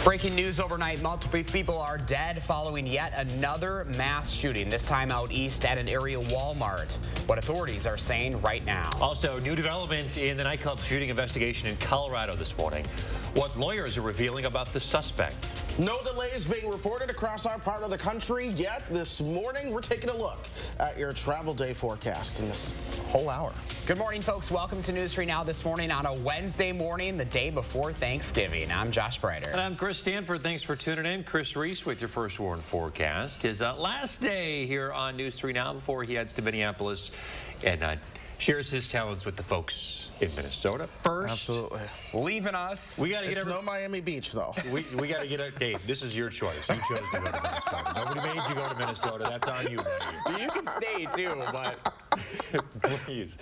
Breaking news overnight, multiple people are dead following yet another mass shooting, this time out east at an area Walmart. What authorities are saying right now. Also, new developments in the nightclub shooting investigation in Colorado this morning. What lawyers are revealing about the suspect. No delays being reported across our part of the country yet. This morning, we're taking a look at your travel day forecast in this whole hour. Good morning, folks. Welcome to News 3 Now this morning on a Wednesday morning, the day before Thanksgiving. I'm Josh Breiter. And I'm Chris Stanford. Thanks for tuning in. Chris Reese with your first warn forecast. His last day here on News 3 Now before he heads to Minneapolis and shares his talents with the folks in Minnesota. First, absolutely leaving us. We got to get no Miami Beach though. We got to get a Dave. This is your choice. You chose to go to Minnesota. Nobody made you go to Minnesota. That's on you, buddy. You can stay too, but please.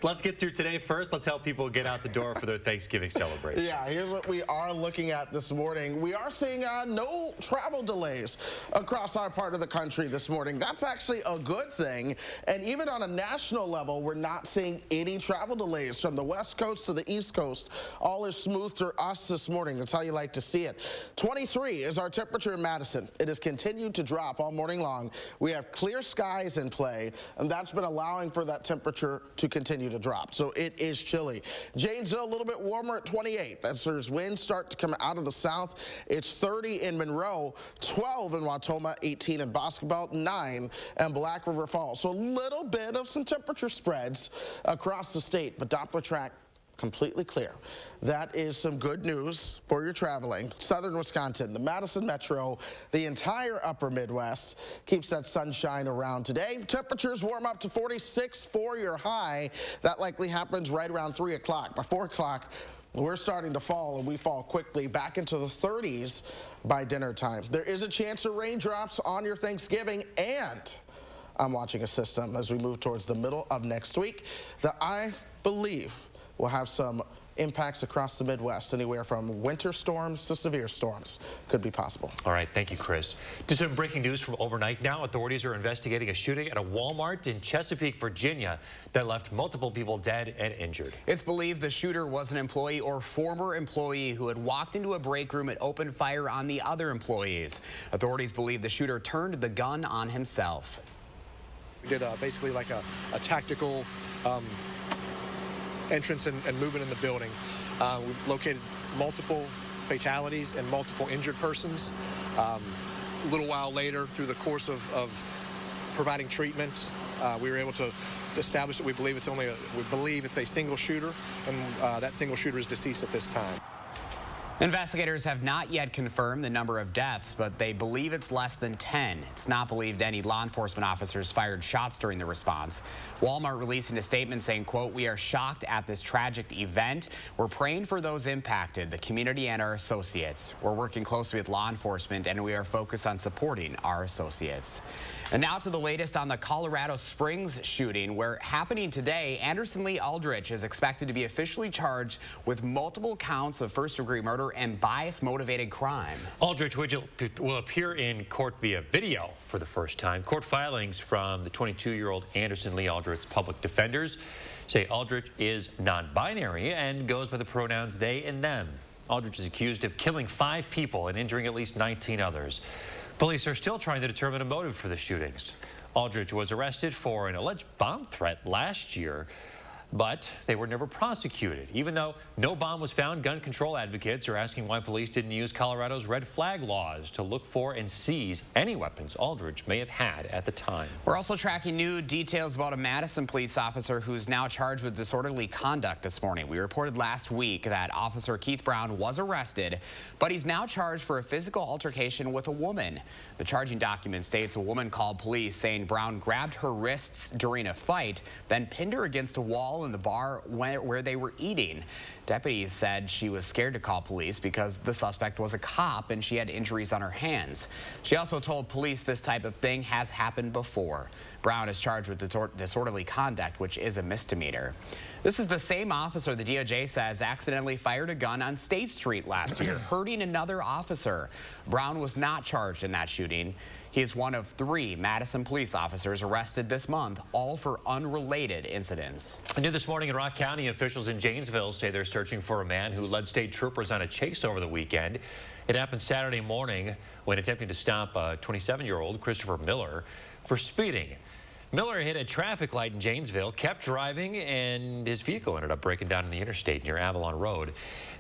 Let's get through today first. Let's help people get out the door for their Thanksgiving celebration. Yeah, here's what we are looking at this morning. We are seeing no travel delays across our part of the country this morning. That's actually a good thing. And even on a national level, we're not seeing any travel delays from the West Coast to the East Coast. All is smooth through us this morning. That's how you like to see it. 23 is our temperature in Madison. It has continued to drop all morning long. We have clear skies in play, and that's been allowing for that temperature to continue to drop. So it is chilly. Janesville, a little bit warmer at 28. As there's winds start to come out of the south. It's 30 in Monroe, 12 in Wautoma, 18 in Bosque Belt, 9 in Black River Falls. So a little bit of some temperature spreads across the state, but Doppler track completely clear. That is some good news for your traveling. Southern Wisconsin, the Madison Metro, the entire upper Midwest keeps that sunshine around today. Temperatures warm up to 46 for your high. That likely happens right around 3 o'clock. By 4 o'clock, we're starting to fall, and we fall quickly back into the 30s by dinner time. There is a chance of raindrops on your Thanksgiving, and I'm watching a system as we move towards the middle of next week that I believe will have some impacts across the Midwest. Anywhere from winter storms to severe storms could be possible. All right, thank you, Chris. To some breaking news from overnight now, authorities are investigating a shooting at a Walmart in Chesapeake, Virginia that left multiple people dead and injured. It's believed the shooter was an employee or former employee who had walked into a break room and opened fire on the other employees. Authorities believe the shooter turned the gun on himself. We did basically like a tactical entrance and movement in the building. We located multiple fatalities and multiple injured persons. A little while later, through the course of providing treatment, we were able to establish that we believe it's a single shooter, and that single shooter is deceased at this time. Investigators have not yet confirmed the number of deaths, but they believe it's less than 10. It's not believed any law enforcement officers fired shots during the response. Walmart releasing a statement saying, quote, "We are shocked at this tragic event. We're praying for those impacted, the community and our associates. We're working closely with law enforcement, and we are focused on supporting our associates." And now to the latest on the Colorado Springs shooting, where happening today, Anderson Lee Aldrich is expected to be officially charged with multiple counts of first-degree murder and bias-motivated crime. Aldrich will appear in court via video for the first time. Court filings from the 22-year-old Anderson Lee Aldrich's public defenders say Aldrich is non-binary and goes by the pronouns they and them. Aldrich is accused of killing 5 people and injuring at least 19 others. Police are still trying to determine a motive for the shootings. Aldrich was arrested for an alleged bomb threat last year, but they were never prosecuted. Even though no bomb was found, gun control advocates are asking why police didn't use Colorado's red flag laws to look for and seize any weapons Aldrich may have had at the time. We're also tracking new details about a Madison police officer who's now charged with disorderly conduct this morning. We reported last week that Officer Keith Brown was arrested, but he's now charged for a physical altercation with a woman. The charging document states a woman called police saying Brown grabbed her wrists during a fight, then pinned her against a wall in the bar where they were eating. Deputies said she was scared to call police because the suspect was a cop and she had injuries on her hands. She also told police this type of thing has happened before. Brown is charged with disorderly conduct, which is a misdemeanor. This is the same officer the DOJ says accidentally fired a gun on State Street last year, hurting another officer. Brown was not charged in that shooting. He is one of 3 Madison police officers arrested this month, all for unrelated incidents. New this morning in Rock County, officials in Janesville say they're searching for a man who led state troopers on a chase over the weekend. It happened Saturday morning when attempting to stop a 27-year-old, Christopher Miller, for speeding. Miller hit a traffic light in Janesville, kept driving, and his vehicle ended up breaking down in the interstate near Avalon Road.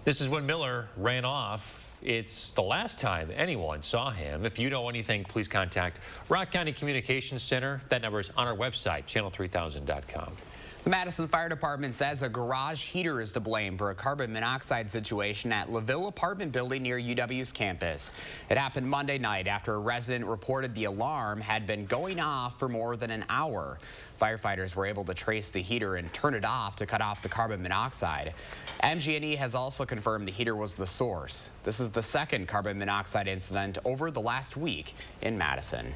This is when Miller ran off. It's the last time anyone saw him. If you know anything, please contact Rock County Communications Center. That number is on our website, channel3000.com. The Madison Fire Department says a garage heater is to blame for a carbon monoxide situation at LaVille apartment building near UW's campus. It happened Monday night after a resident reported the alarm had been going off for more than an hour. Firefighters were able to trace the heater and turn it off to cut off the carbon monoxide. MG&E has also confirmed the heater was the source. This is the second carbon monoxide incident over the last week in Madison.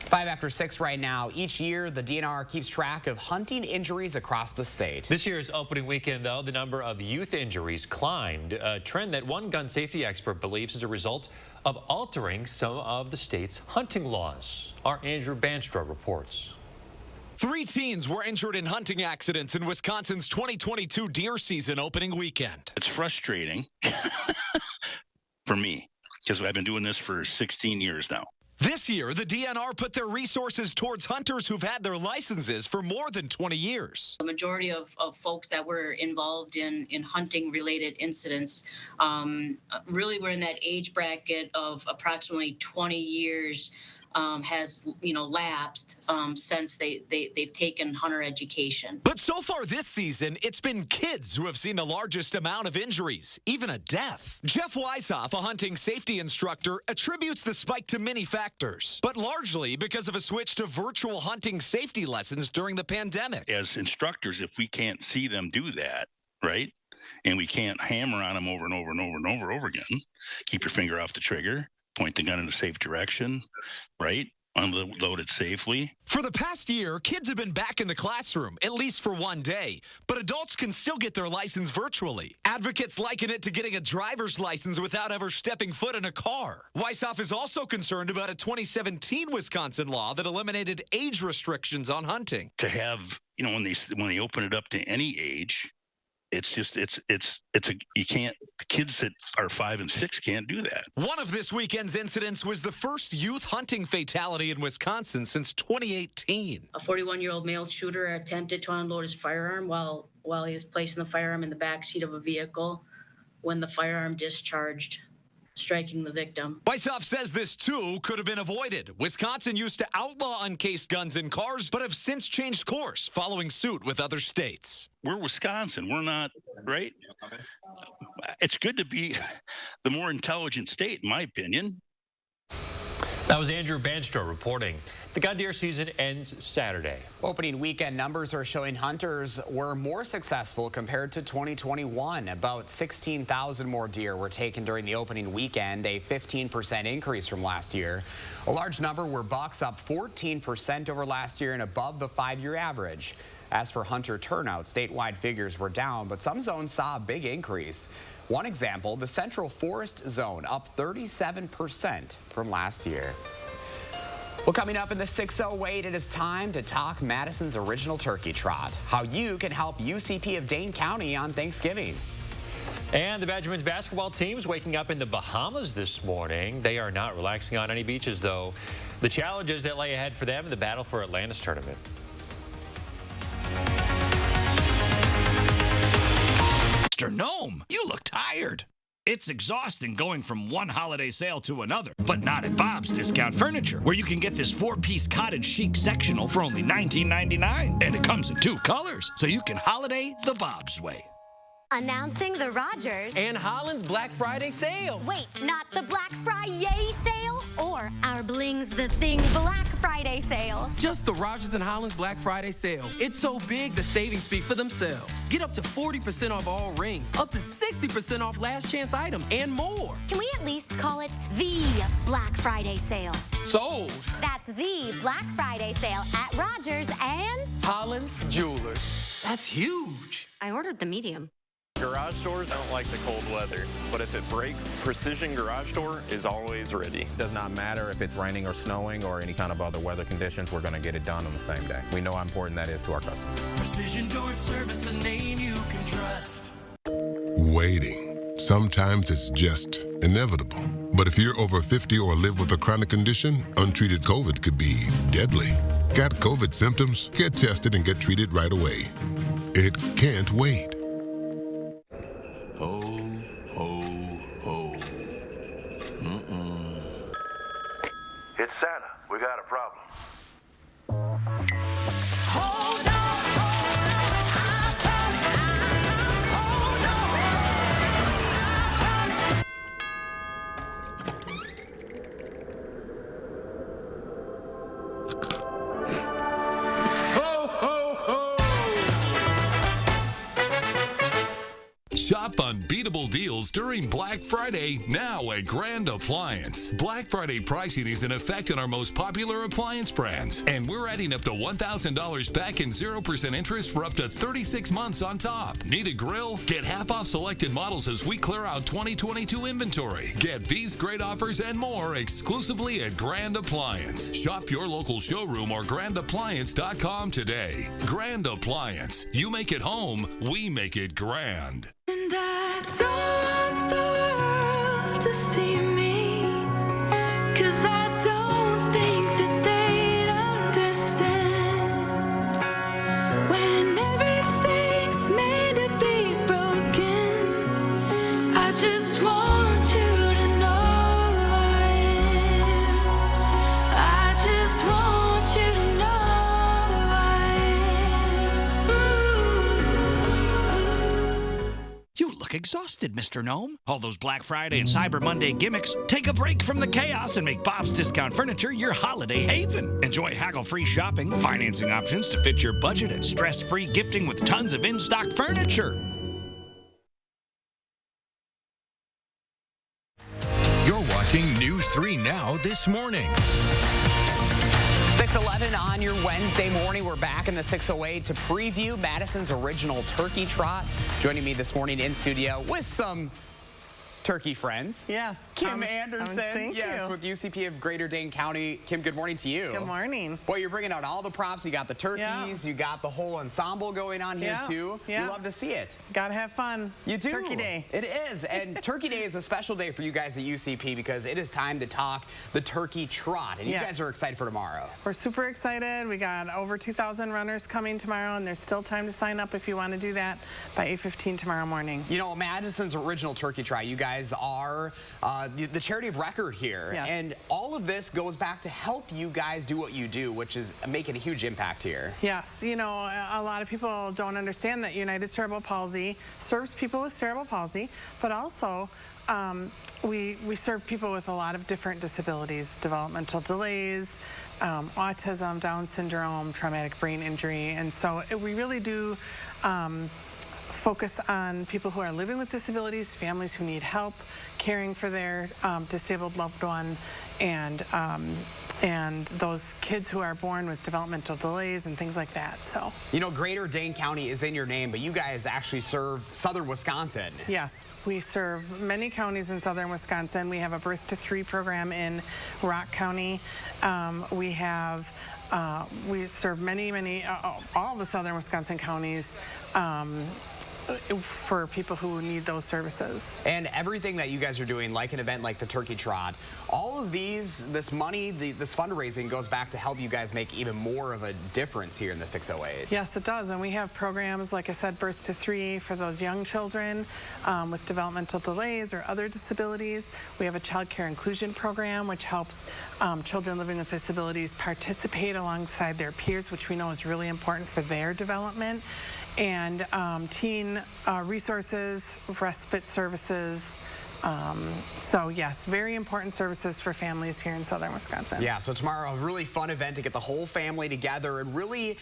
5 after 6 right now. Each year, the DNR keeps track of hunting injuries across the state. This year's opening weekend, though, the number of youth injuries climbed, a trend that one gun safety expert believes is a result of altering some of the state's hunting laws. Our Andrew Banstra reports. 3 teens were injured in hunting accidents in Wisconsin's 2022 deer season opening weekend. It's frustrating for me because I've been doing this for 16 years now. This year, the DNR put their resources towards hunters who've had their licenses for more than 20 years. The majority of folks that were involved in hunting-related incidents really were in that age bracket of approximately 20 years has lapsed since they've taken hunter education. But so far this season, it's been kids who have seen the largest amount of injuries, even a death. Jeff Weishoff, a hunting safety instructor, attributes the spike to many factors, but largely because of a switch to virtual hunting safety lessons during the pandemic. As instructors, if we can't see them do that, right, and we can't hammer on them over and over and over and over again, keep your finger off the trigger, point the gun in a safe direction, right? Unload it safely. For the past year, kids have been back in the classroom, at least for one day, but adults can still get their license virtually. Advocates liken it to getting a driver's license without ever stepping foot in a car. Weishoff is also concerned about a 2017 Wisconsin law that eliminated age restrictions on hunting. To have, when they open it up to any age, it's just, you can't, the kids that are 5 and 6 can't do that. One of this weekend's incidents was the first youth hunting fatality in Wisconsin since 2018. A 41-year-old male shooter attempted to unload his firearm while he was placing the firearm in the back seat of a vehicle when the firearm discharged, striking the victim. Weishoff says this, too, could have been avoided. Wisconsin used to outlaw uncased guns in cars, but have since changed course, following suit with other states. We're Wisconsin. We're not, right? It's good to be the more intelligent state, in my opinion. That was Andrew Banstra reporting. The gun deer season ends Saturday. Opening weekend numbers are showing hunters were more successful compared to 2021. About 16,000 more deer were taken during the opening weekend, a 15% increase from last year. A large number were bucks, up 14% over last year and above the 5-year average. As for hunter turnout, statewide figures were down, but some zones saw a big increase. One example, the Central Forest Zone, up 37% from last year. Well, coming up in the 6:08, it is time to talk Madison's original turkey trot, how you can help UCP of Dane County on Thanksgiving. And the Badger men's basketball team's waking up in the Bahamas this morning. They are not relaxing on any beaches, though. The challenges that lay ahead for them in the Battle for Atlantis tournament. Mr. Gnome, you look tired. It's exhausting going from one holiday sale to another, but not at Bob's Discount Furniture, where you can get this 4-piece cottage chic sectional for only $19.99. And it comes in 2 colors, so you can holiday the Bob's way. Announcing the Rogers and Holland's Black Friday sale. Wait, not the Black Friday sale or our Bling's the Thing Black Friday sale. Just the Rogers and Holland's Black Friday sale. It's so big, the savings speak for themselves. Get up to 40% off all rings, up to 60% off last chance items, and more. Can we at least call it the Black Friday sale? Sold. That's the Black Friday sale at Rogers and Holland's Jewelers. That's huge. I ordered the medium. Garage doors don't like the cold weather, but if it breaks, Precision Garage Door is always ready. Does not matter if it's raining or snowing or any kind of other weather conditions, we're going to get it done on the same day. We know how important that is to our customers. Precision Door Service, a name you can trust. Waiting. Sometimes it's just inevitable. But if you're over 50 or live with a chronic condition, untreated COVID could be deadly. Got COVID symptoms? Get tested and get treated right away. It can't wait. Ho, ho, ho. It's Santa. We got a problem. Hold on, I'm coming. Hold Ho, ho, ho! Shop unbeatable deals during Black Friday now at Grand Appliance. Black Friday pricing is in effect on our most popular appliance brands, and we're adding up to $1,000 back in 0% interest for up to 36 months on top. Need a grill? Get half off selected models as we clear out 2022 inventory. Get these great offers and more exclusively at Grand Appliance. Shop your local showroom or grandappliance.com today. Grand Appliance. You make it home, we make it grand. And I don't want the world to see me, 'cause I don't think that they'd understand when everything's made to be broken. I just want you to know I am. I just want you to know I am. You look exhausted, Mr. Gnome. All those Black Friday and Cyber Monday gimmicks. Take a break from the chaos and make Bob's Discount Furniture your holiday haven. Enjoy haggle-free shopping, financing options to fit your budget, and stress-free gifting with tons of in-stock furniture. You're watching News 3 Now this morning. 6:11 on your Wednesday morning. We're back in the 608 to preview Madison's original turkey trot. Joining me this morning in studio with some turkey friends. Yes. Kim Anderson. Thank you. With UCP of Greater Dane County. Kim, good morning to you. Good morning. Boy, you're bringing out all the props. You got the turkeys. You got the whole ensemble going on here, too. Yeah. You love to see it. Gotta have fun. You It's do. Turkey Day. It is. And Turkey Day is a special day for you guys at UCP because it is time to talk the turkey trot. And you guys are excited for tomorrow. We're super excited. We got over 2,000 runners coming tomorrow, and there's still time to sign up if you want to do that by 8:15 tomorrow morning. You know, Madison's original turkey trot, you guys are the charity of record here. Yes. And all of this goes back to help you guys do what you do, which is making a huge impact here. Yes, you know, a lot of people don't understand that United Cerebral Palsy serves people with cerebral palsy, but also we serve people with a lot of different disabilities, developmental delays, autism, Down syndrome, traumatic brain injury, and so we really do focus on people who are living with disabilities, families who need help caring for their disabled loved one, and those kids who are born with developmental delays and things like that. So, you know, Greater Dane County is in your name, but you guys actually serve southern Wisconsin. Yes, we serve many counties in southern Wisconsin. We have a Birth to 3 program in Rock County. We serve many, all the southern Wisconsin counties for people who need those services. And everything that you guys are doing, like an event like the Turkey Trot, all of this money, this fundraising goes back to help you guys make even more of a difference here in the 608. Yes, it does. And we have programs, like I said, Birth to 3 for those young children with developmental delays or other disabilities. We have a child care inclusion program, which helps children living with disabilities participate alongside their peers, which we know is really important for their development. And teen nutrition resources, respite services. So yes, very important services for families here in southern Wisconsin. Yeah, so tomorrow, a really fun event to get the whole family together and really,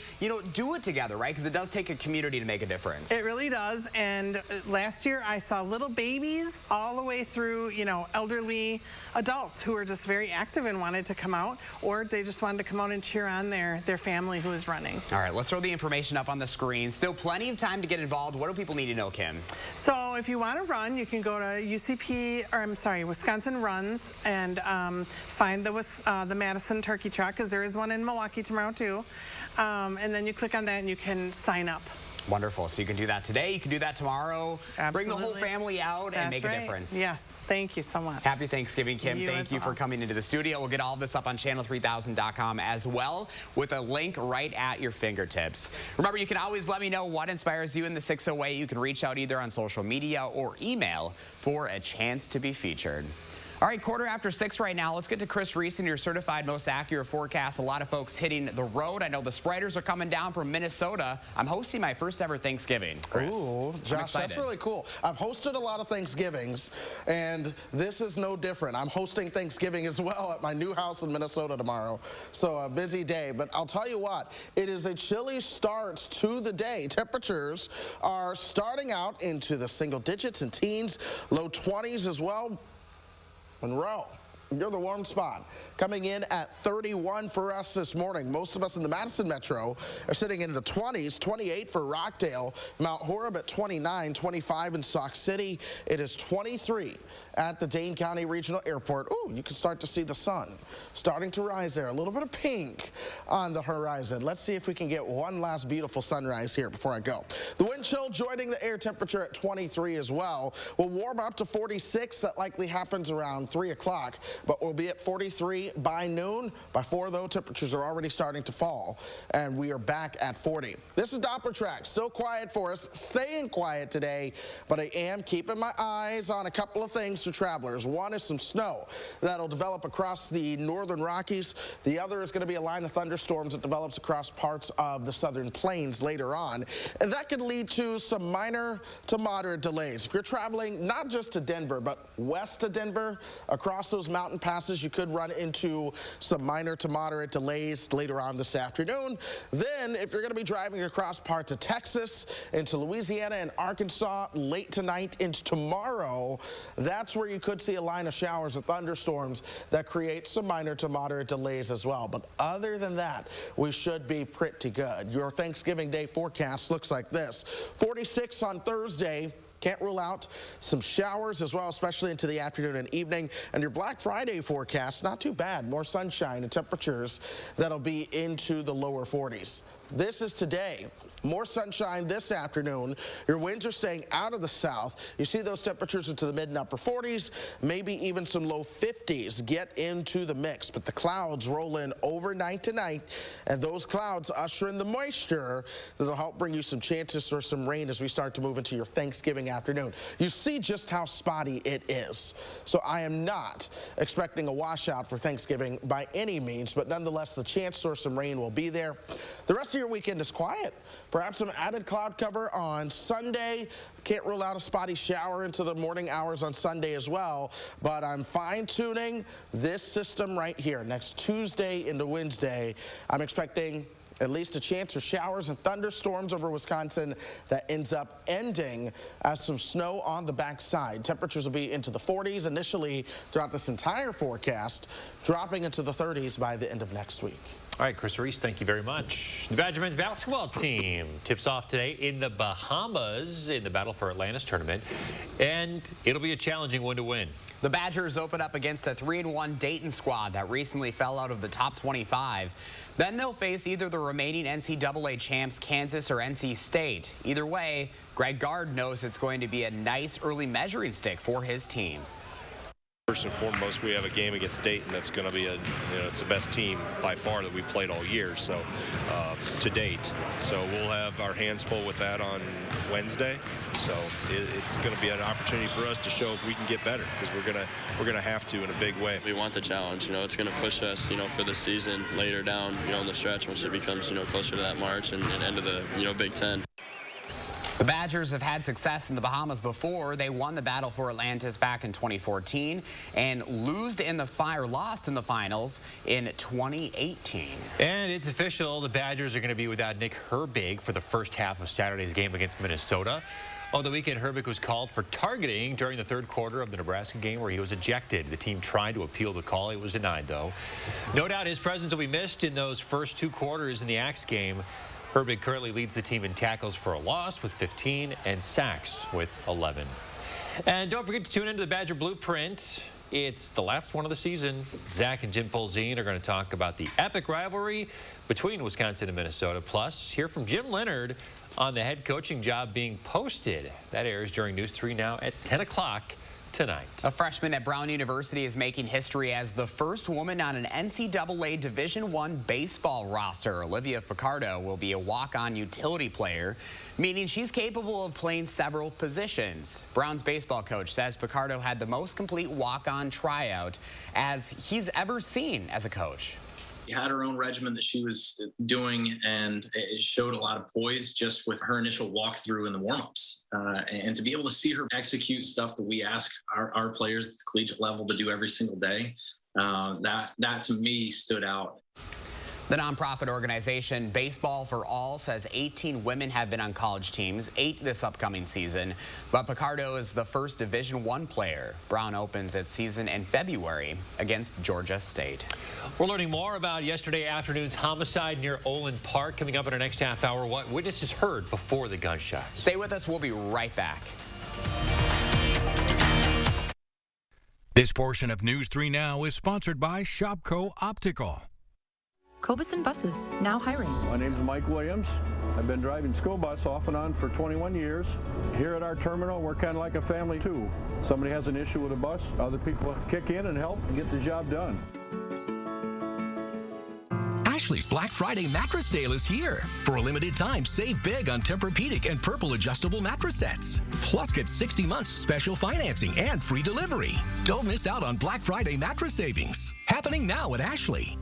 do it together, right? Because it does take a community to make a difference. It really does. And last year I saw little babies all the way through, elderly adults who were just very active and wanted to come out, or they just wanted to come out and cheer on their family who was running. All right, let's throw the information up on the screen. Still plenty of time to get involved. What do people need to know, Kim? So if you want to run, you can go to Wisconsin Runs and find the Madison turkey truck, because there is one in Milwaukee tomorrow too. And then you click on that and you can sign up. Wonderful. So you can do that today. You can do that tomorrow. Absolutely. Bring the whole family out and make a difference. Yes. Thank you so much. Happy Thanksgiving, Kim. Thank you well. for coming into the studio. We'll get all of this up on channel3000.com as well, with a link right at your fingertips. Remember, you can always let me know what inspires you in the 608. You can reach out either on social media or email for a chance to be featured. All right, 6:15 right now. Let's get to Chris Reese and your certified most accurate forecast. A lot of folks hitting the road. I know the Spiders are coming down from Minnesota. I'm hosting my first ever Thanksgiving, Chris. Ooh, Josh, that's really cool. I've hosted a lot of Thanksgivings, and this is no different. I'm hosting Thanksgiving as well at my new house in Minnesota tomorrow. So a busy day, but I'll tell you what, it is a chilly start to the day. Temperatures are starting out into the single digits and teens, low 20s as well. Monroe, you're the warm spot. Coming in at 31 for us this morning. Most of us in the Madison Metro are sitting in the 20s, 28 for Rockdale, Mount Horeb at 29, 25 in Sauk City. It is 23 at the Dane County Regional Airport. Ooh, you can start to see the sun starting to rise there. A little bit of pink on the horizon. Let's see if we can get one last beautiful sunrise here before I go. The wind chill joining the air temperature at 23 as well. We'll warm up to 46. That likely happens around 3 o'clock, but we'll be at 43 by noon. By 4, though, temperatures are already starting to fall, and we are back at 40. This is Doppler Track. Still quiet for us. Staying quiet today, but I am keeping my eyes on a couple of things for travelers. One is some snow that'll develop across the northern Rockies. The other is going to be a line of thunderstorms that develops across parts of the southern plains later on. And that could lead to some minor to moderate delays. If you're traveling not just to Denver, but west of Denver, across those mountain passes, you could run into some minor to moderate delays later on this afternoon. Then, if you're going to be driving across parts of Texas into Louisiana and Arkansas late tonight into tomorrow, that's where you could see a line of showers or thunderstorms that create some minor to moderate delays as well. But other than that, we should be pretty good. Your Thanksgiving Day forecast looks like this. 46 on Thursday. Can't rule out some showers as well, especially into the afternoon and evening. And your Black Friday forecast, not too bad. More sunshine and temperatures that'll be into the lower 40s. This is today. More sunshine this afternoon. Your winds are staying out of the south. You see those temperatures into the mid and upper 40s, maybe even some low 50s get into the mix. But the clouds roll in overnight tonight, and those clouds usher in the moisture that'll help bring you some chances for some rain as we start to move into your Thanksgiving afternoon. You see just how spotty it is. So I am not expecting a washout for Thanksgiving by any means, but nonetheless, the chance for some rain will be there. The rest of your weekend is quiet. Perhaps some added cloud cover on Sunday. Can't rule out a spotty shower into the morning hours on Sunday as well, but I'm fine-tuning this system right here. Next Tuesday into Wednesday, I'm expecting at least a chance for showers and thunderstorms over Wisconsin that ends up ending as some snow on the backside. Temperatures will be into the 40s initially throughout this entire forecast, dropping into the 30s by the end of next week. All right, Chris Reese, thank you very much. The Badger men's basketball team tips off today in the Bahamas in the Battle for Atlantis tournament, and it'll be a challenging one to win. The Badgers open up against a 3-1 Dayton squad that recently fell out of the top 25. Then they'll face either the remaining NCAA champs, Kansas or NC State. Either way, Greg Gard knows it's going to be a nice early measuring stick for his team. First and foremost, we have a game against Dayton that's going to be it's the best team by far that we've played all year, so to date. So we'll have our hands full with that on Wednesday. So it's going to be an opportunity for us to show if we can get better, because we're gonna have to in a big way. We want the challenge. It's going to push us, for the season later down, in the stretch once it becomes, closer to that March and end of the, Big Ten. The Badgers have had success in the Bahamas before. They won the battle for Atlantis back in 2014 and lost in the finals in 2018. And it's official. The Badgers are going to be without Nick Herbig for the first half of Saturday's game against Minnesota. On the weekend, Herbig was called for targeting during the third quarter of the Nebraska game where he was ejected. The team tried to appeal the call. It was denied, though. No doubt his presence will be missed in those first 2 quarters in the Axe game. Herbig currently leads the team in tackles for a loss with 15 and sacks with 11. And don't forget to tune into the Badger Blueprint. It's the last one of the season. Zach and Jim Polzine are going to talk about the epic rivalry between Wisconsin and Minnesota. Plus, hear from Jim Leonard on the head coaching job being posted. That airs during News 3 now at 10 o'clock tonight. A freshman at Brown University is making history as the first woman on an NCAA Division I baseball roster. Olivia Picardo will be a walk-on utility player, meaning she's capable of playing several positions. Brown's baseball coach says Picardo had the most complete walk-on tryout as he's ever seen as a coach. She had her own regimen that she was doing, and it showed a lot of poise just with her initial walkthrough in the warm-ups. And to be able to see her execute stuff that we ask our players at the collegiate level to do every single day, that to me stood out. The nonprofit organization Baseball for All says 18 women have been on college teams, 8 this upcoming season. But Picardo is the first Division I player. Brown opens its season in February against Georgia State. We're learning more about yesterday afternoon's homicide near Olin Park. Coming up in our next half hour, what witnesses heard before the gunshots. Stay with us. We'll be right back. This portion of News 3 Now is sponsored by Shopco Optical. Cobuson Buses, now hiring. My name is Mike Williams. I've been driving school bus off and on for 21 years. Here at our terminal, we're kind of like a family too. Somebody has an issue with a bus, other people kick in and help and get the job done. Ashley's Black Friday mattress sale is here. For a limited time, save big on Tempur-Pedic and Purple adjustable mattress sets. Plus, get 60 months special financing and free delivery. Don't miss out on Black Friday mattress savings. Happening now at Ashley.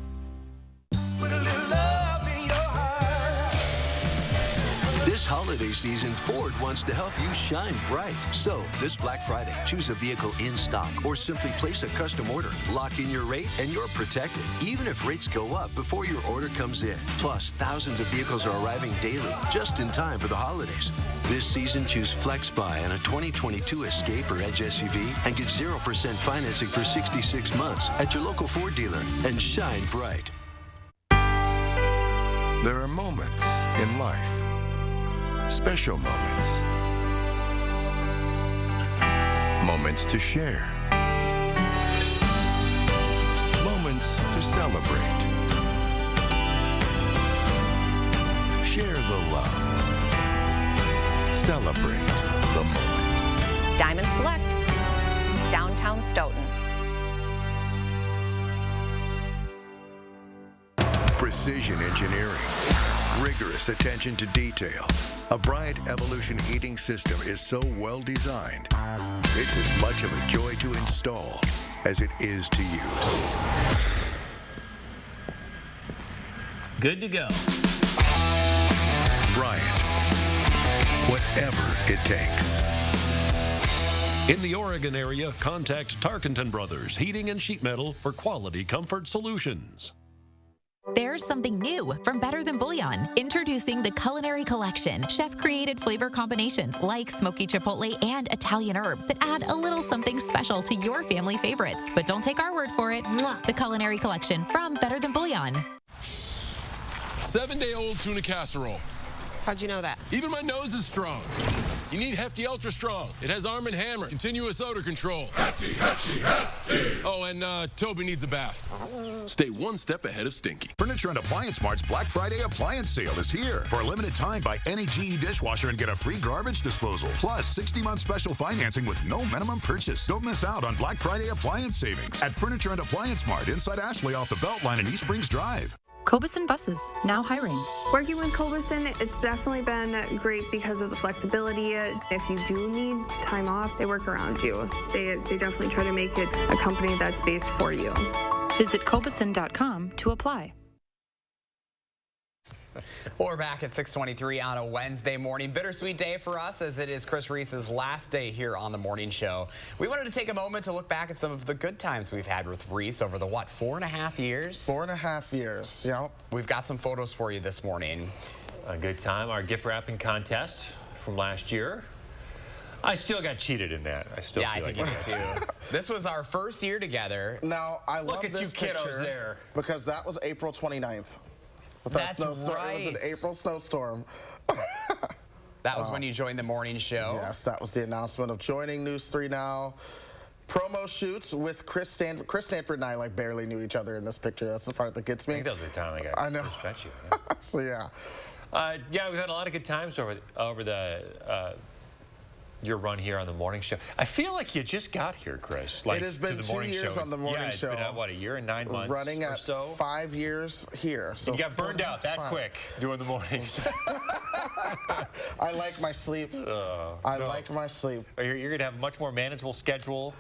This holiday season, Ford wants to help you shine bright. So, this Black Friday, choose a vehicle in stock or simply place a custom order. Lock in your rate and you're protected, even if rates go up before your order comes in. Plus, thousands of vehicles are arriving daily, just in time for the holidays. This season, choose Flex Buy on a 2022 Escape or Edge SUV and get 0% financing for 66 months at your local Ford dealer and shine bright. There are moments in life, special moments, moments to share, moments to celebrate. Share the love. Celebrate the moment. Diamond Select, downtown Stoughton. Precision engineering, rigorous attention to detail. A Bryant Evolution heating system is so well designed, it's as much of a joy to install as it is to use. Good to go. Bryant, whatever it takes. In the Oregon area, contact Tarkenton Brothers Heating and Sheet Metal for quality comfort solutions. There's something new from Better Than Bouillon. Introducing the Culinary Collection. Chef-created flavor combinations like smoky chipotle and Italian herb that add a little something special to your family favorites. But don't take our word for it. The Culinary Collection from Better Than Bouillon. 7-day-old tuna casserole. How'd you know that? Even my nose is strong. You need Hefty Ultra Strong. It has Arm & Hammer, continuous odor control. Hefty, Hefty, Hefty. Oh, and Toby needs a bath. Stay one step ahead of Stinky. Furniture and Appliance Mart's Black Friday appliance sale is here. For a limited time, buy any GE dishwasher and get a free garbage disposal. Plus, 60-month special financing with no minimum purchase. Don't miss out on Black Friday appliance savings at Furniture and Appliance Mart inside Ashley off the Beltline and East Springs Drive. Cobuson Buses, now hiring. Working with Cobuson, it's definitely been great because of the flexibility. If you do need time off, they work around you. They definitely try to make it a company that's based for you. Visit Cobuson.com to apply. Well, we're back at 6:23 on a Wednesday morning. Bittersweet day for us as it is Chris Reese's last day here on the morning show. We wanted to take a moment to look back at some of the good times we've had with Reese over the, 4.5 years? 4.5 years, yep. We've got some photos for you this morning. A good time. Our gift wrapping contest from last year. I still got cheated in that. I think you did too. This was our first year together. Now, I love Look at this you kiddos picture there. Because that was April 29th. With that snowstorm. Right. It was an April snowstorm. That was when you joined the morning show. Yes, that was the announcement of joining News 3 Now. Promo shoots with Chris Stanford. Chris Stanford and I like barely knew each other in this picture. That's the part that gets me. I think that was the time I know. first met you. Yeah. So yeah. Yeah, we've had a lot of good times over the your run here on the morning show. I feel like you just got here, Chris. Like, it has been 2 years on the morning show. It's been, what, a year and 9 months running or at so? 5 years here. So you got burned out that quick doing the mornings. I like my sleep. I like my sleep. You're going to have a much more manageable schedule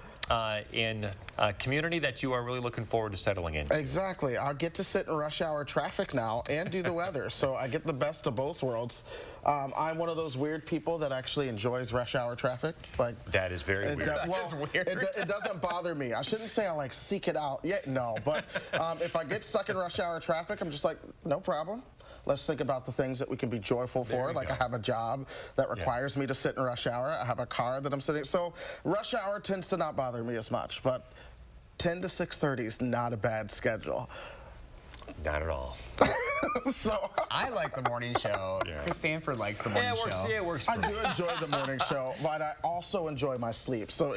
in a community that you are really looking forward to settling into. Exactly. I'll get to sit in rush hour traffic now and do the weather, so I get the best of both worlds. I'm one of those weird people that actually enjoys rush hour traffic. Like that is very weird. That is weird. It doesn't bother me. I shouldn't say I like seek it out. No, but if I get stuck in rush hour traffic, I'm just like, no problem. Let's think about the things that we can be joyful for. Like I have a job that requires me to sit in rush hour. I have a car that I'm sitting. So rush hour tends to not bother me as much, but 10 to 6:30 is not a bad schedule. Not at all. So I like the morning show. Yeah. Chris Stanford likes the morning show. Yeah, it works. I do enjoy the morning show, but I also enjoy my sleep. So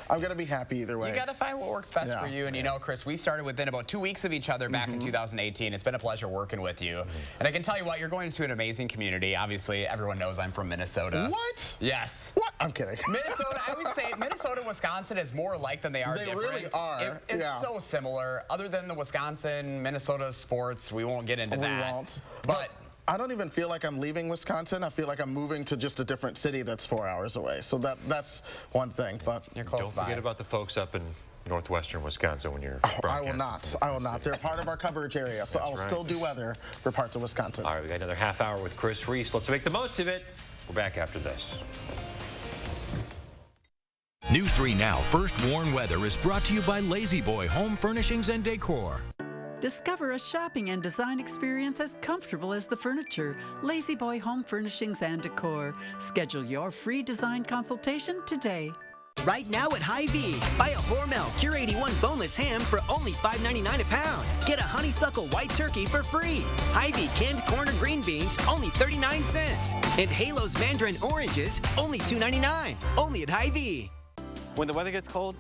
I'm going to be happy either way. You got to find what works best for you. And you know, Chris, we started within about 2 weeks of each other back in 2018. It's been a pleasure working with you. And I can tell you what, you're going to an amazing community. Obviously, everyone knows I'm from Minnesota. What? Yes. What? I'm kidding. Minnesota, I would say Minnesota and Wisconsin is more alike than they are different. They really are. It's so similar. Other than the Wisconsin, Minnesota sports, we won't get into that. We won't. But I don't even feel like I'm leaving Wisconsin. I feel like I'm moving to just a different city that's 4 hours away. So that's one thing. But you're close Don't by. forget about the folks up in northwestern Wisconsin when you're I will not. I will not. They're part of our coverage area, so I will still do weather for parts of Wisconsin. All right, we got another half hour with Chris Reese. Let's make the most of it. We're back after this. News 3 Now First Warn Weather is brought to you by Lazy Boy Home Furnishings and Decor. Discover a shopping and design experience as comfortable as the furniture. Lazy Boy Home Furnishings and Decor. Schedule your free design consultation today. Right now at Hy-Vee, buy a Hormel Cure 81 boneless ham for only $5.99 a pound. Get a honeysuckle white turkey for free. Hy-Vee canned corn or green beans, only 39 cents. And Halo's mandarin oranges, only $2.99. Only at Hy-Vee. When the weather gets cold,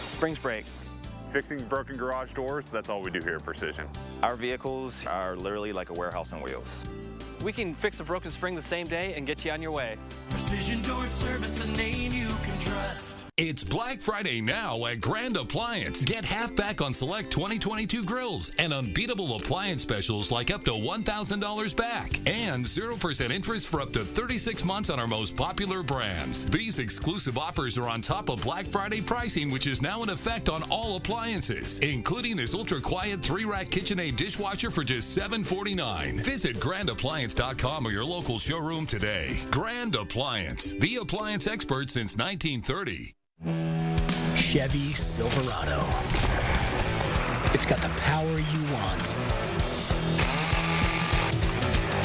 springs break. Fixing broken garage doors, that's all we do here at Precision. Our vehicles are literally like a warehouse on wheels. We can fix a broken spring the same day and get you on your way. Precision Door Service, a name you can trust. It's Black Friday now at Grand Appliance. Get half back on select 2022 grills and unbeatable appliance specials like up to $1,000 back and 0% interest for up to 36 months on our most popular brands. These exclusive offers are on top of Black Friday pricing, which is now in effect on all appliances, including this ultra-quiet 3-rack KitchenAid dishwasher for just $7.49. Visit grandappliance.com or your local showroom today. Grand Appliance, the appliance expert since 1930. Chevy Silverado. It's got the power you want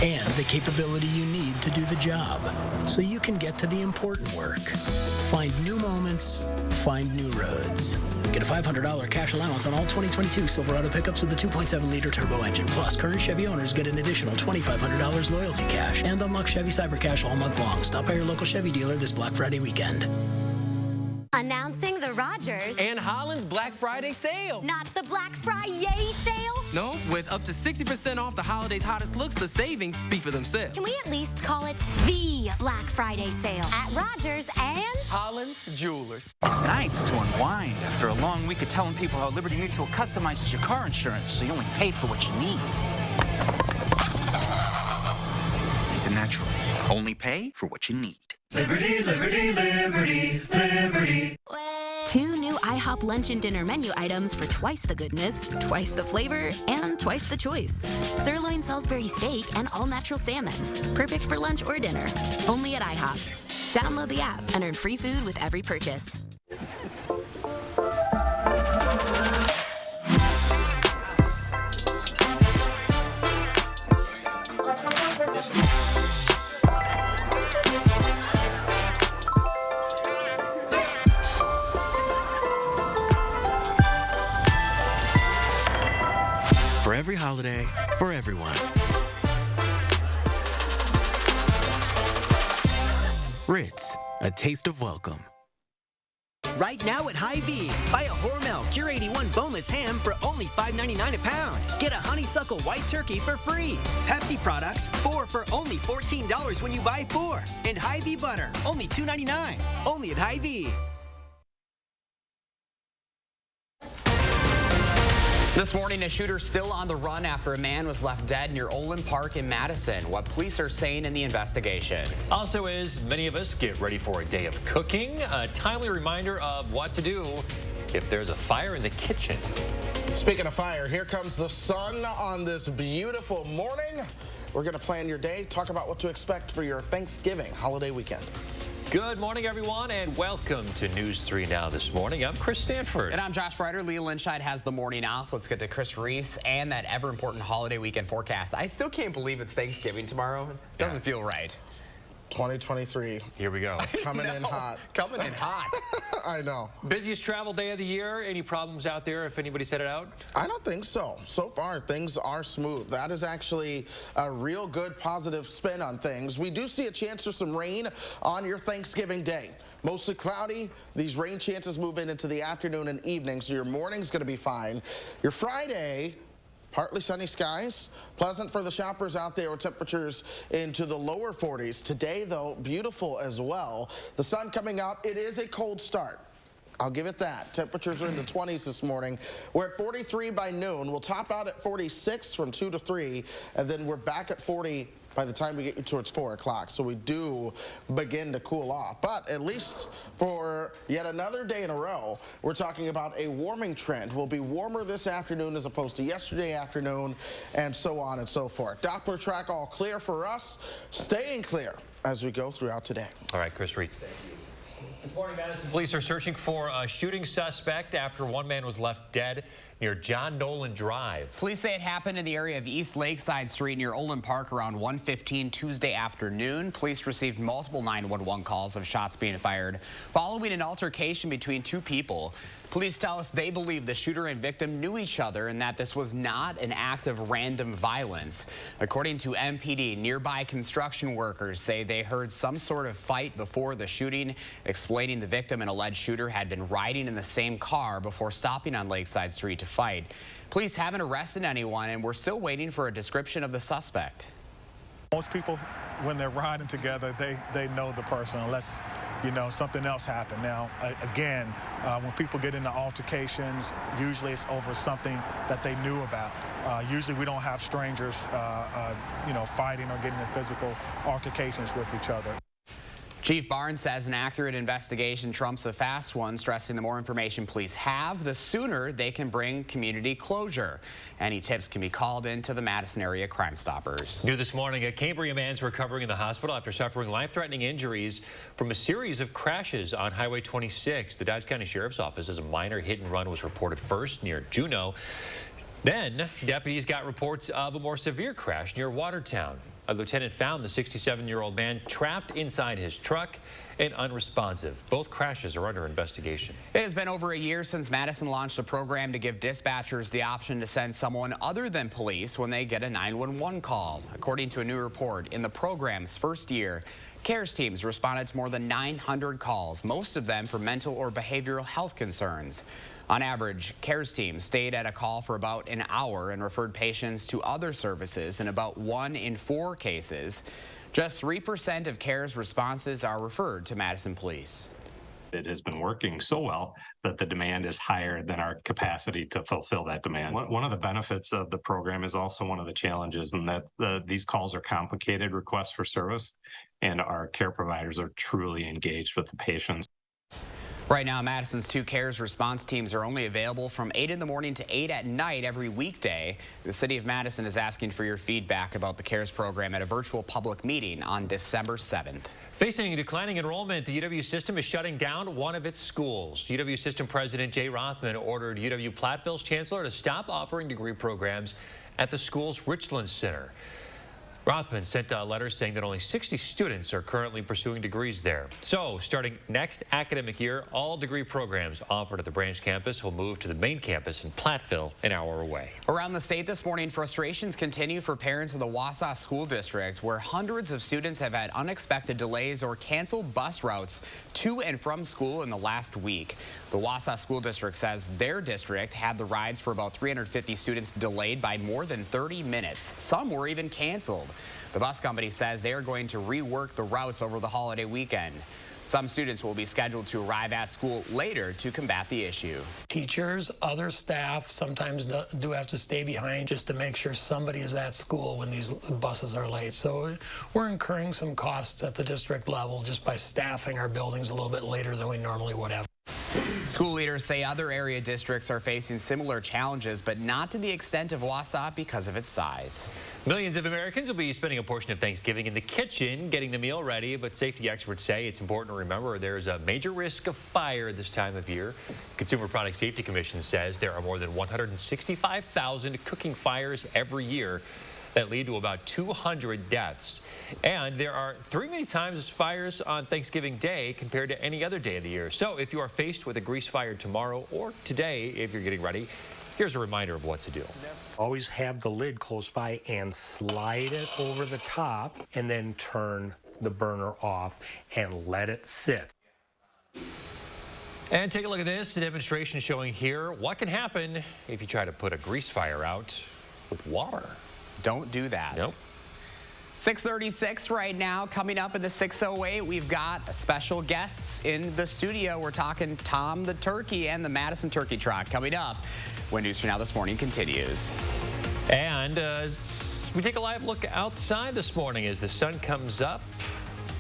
and the capability you need to do the job so you can get to the important work. Find new moments, find new roads. Get a $500 cash allowance on all 2022 Silverado pickups with the 2.7-liter turbo engine. Plus, current Chevy owners get an additional $2,500 loyalty cash and unlock Chevy Cyber Cash all month long. Stop by your local Chevy dealer this Black Friday weekend. Announcing the Rogers and Holland's Black Friday sale. Not the Black Friday sale? No, with up to 60% off the holiday's hottest looks, the savings speak for themselves. Can we at least call it the Black Friday sale at Rogers and Holland's Jewelers? It's nice to unwind after a long week of telling people how Liberty Mutual customizes your car insurance so you only pay for what you need. It's a natural. Only pay for what you need. Liberty, liberty, liberty, liberty. Well, 2 new IHOP lunch and dinner menu items for twice the goodness, twice the flavor, and twice the choice. Sirloin Salisbury steak and all-natural salmon. Perfect for lunch or dinner. Only at IHOP. Download the app and earn free food with every purchase. For every holiday, for everyone. Ritz, a taste of welcome. Right now at Hy-Vee, buy a Hormel Cure 81 boneless ham for only $5.99 a pound. Get a honeysuckle white turkey for free. Pepsi products, 4 for only $14 when you buy 4. And Hy-Vee butter, only $2.99. Only at Hy-Vee. This morning, a shooter still on the run after a man was left dead near Olin Park in Madison. What police are saying in the investigation. Also, as many of us get ready for a day of cooking, a timely reminder of what to do if there's a fire in the kitchen. Speaking of fire, here comes the sun on this beautiful morning. We're going to plan your day, talk about what to expect for your Thanksgiving holiday weekend. Good morning, everyone, and welcome to News 3 Now this morning. I'm Chris Stanford. And I'm Josh Breiter. Leah Lynchide has the morning off. Let's get to Chris Reese and that ever-important holiday weekend forecast. I still can't believe it's Thanksgiving tomorrow. It doesn't feel right. 2023. Here we go. Coming in hot. Coming in hot. I know. Busiest travel day of the year. Any problems out there if anybody's headed out? I don't think so. So far, things are smooth. That is actually a real good positive spin on things. We do see a chance for some rain on your Thanksgiving day. Mostly cloudy. These rain chances move into the afternoon and evening, so your morning's going to be fine. Your Friday, partly sunny skies, pleasant for the shoppers out there with temperatures into the lower 40s. Today, though, beautiful as well. The sun coming up. It is a cold start. I'll give it that. Temperatures are in the 20s this morning. We're at 43 by noon. We'll top out at 46 from 2 to 3, and then we're back at 40 by the time we get you towards 4 o'clock. So we do begin to cool off. But at least for yet another day in a row, we're talking about a warming trend. We'll be warmer this afternoon as opposed to yesterday afternoon, and so on and so forth. Doppler track all clear for us, staying clear as we go throughout today. All right, Chris Reed. Thank you. This morning, Madison police are searching for a shooting suspect after one man was left dead near John Nolan Drive. Police say it happened in the area of East Lakeside Street near Olin Park around 1:15 Tuesday afternoon. Police received multiple 911 calls of shots being fired following an altercation between two people. Police tell us they believe the shooter and victim knew each other and that this was not an act of random violence. According to MPD, nearby construction workers say they heard some sort of fight before the shooting, explaining the victim and alleged shooter had been riding in the same car before stopping on Lakeside Street to fight. Police haven't arrested anyone, and we're still waiting for a description of the suspect. Most people, when they're riding together, they know the person unless, you know, something else happened. Now, again, when people get into altercations, usually it's over something that they knew about. Usually we don't have strangers, you know, fighting or getting in physical altercations with each other. Chief Barnes says an accurate investigation trumps a fast one, stressing the more information police have, the sooner they can bring community closure. Any tips can be called in to the Madison area Crime Stoppers. New this morning, a Cambria man's recovering in the hospital after suffering life-threatening injuries from a series of crashes on Highway 26. The Dodge County Sheriff's Office says a minor hit and run was reported first near Juneau. Then, deputies got reports of a more severe crash near Watertown. A lieutenant found the 67-year-old man trapped inside his truck and unresponsive. Both crashes are under investigation. It has been over a year since Madison launched a program to give dispatchers the option to send someone other than police when they get a 911 call. According to a new report, in the program's first year, CARES teams responded to more than 900 calls, most of them for mental or behavioral health concerns. On average, CARES teams stayed at a call for about an hour and referred patients to other services in about 1 in 4 cases. Just 3% of CARES responses are referred to Madison Police. It has been working so well that the demand is higher than our capacity to fulfill that demand. One of the benefits of the program is also one of the challenges in that these calls are complicated requests for service, and our care providers are truly engaged with the patients. Right now, Madison's 2 CARES response teams are only available from 8 in the morning to 8 at night every weekday. The city of Madison is asking for your feedback about the CARES program at a virtual public meeting on December 7th. Facing declining enrollment, the UW system is shutting down one of its schools. UW system president Jay Rothman ordered UW Platteville's chancellor to stop offering degree programs at the school's Richland Center. Rothman sent a letter saying that only 60 students are currently pursuing degrees there. So, starting next academic year, all degree programs offered at the branch campus will move to the main campus in Platteville, an hour away. Around the state this morning, frustrations continue for parents in the Wausau School District, where hundreds of students have had unexpected delays or canceled bus routes to and from school in the last week. The Wausau School District says their district had the rides for about 350 students delayed by more than 30 minutes. Some were even canceled. The bus company says they are going to rework the routes over the holiday weekend. Some students will be scheduled to arrive at school later to combat the issue. Teachers, other staff sometimes do have to stay behind just to make sure somebody is at school when these buses are late. So we're incurring some costs at the district level just by staffing our buildings a little bit later than we normally would have. School leaders say other area districts are facing similar challenges, but not to the extent of Wausau because of its size. Millions of Americans will be spending a portion of Thanksgiving in the kitchen getting the meal ready, but safety experts say it's important to remember there's a major risk of fire this time of year. Consumer Product Safety Commission says there are more than 165,000 cooking fires every year that lead to about 200 deaths. And there are 3 many times fires on Thanksgiving Day compared to any other day of the year. So if you are faced with a grease fire tomorrow or today, if you're getting ready, here's a reminder of what to do. Always have the lid close by and slide it over the top and then turn the burner off and let it sit. And take a look at this, the demonstration showing here what can happen if you try to put a grease fire out with water. Don't do that. Nope. 6:36 right now. Coming up in the 6:08, we've got special guests in the studio. We're talking Tom the Turkey and the Madison Turkey Trot. Coming up when News 3 Now This Morning continues. And we take a live look outside this morning as the sun comes up.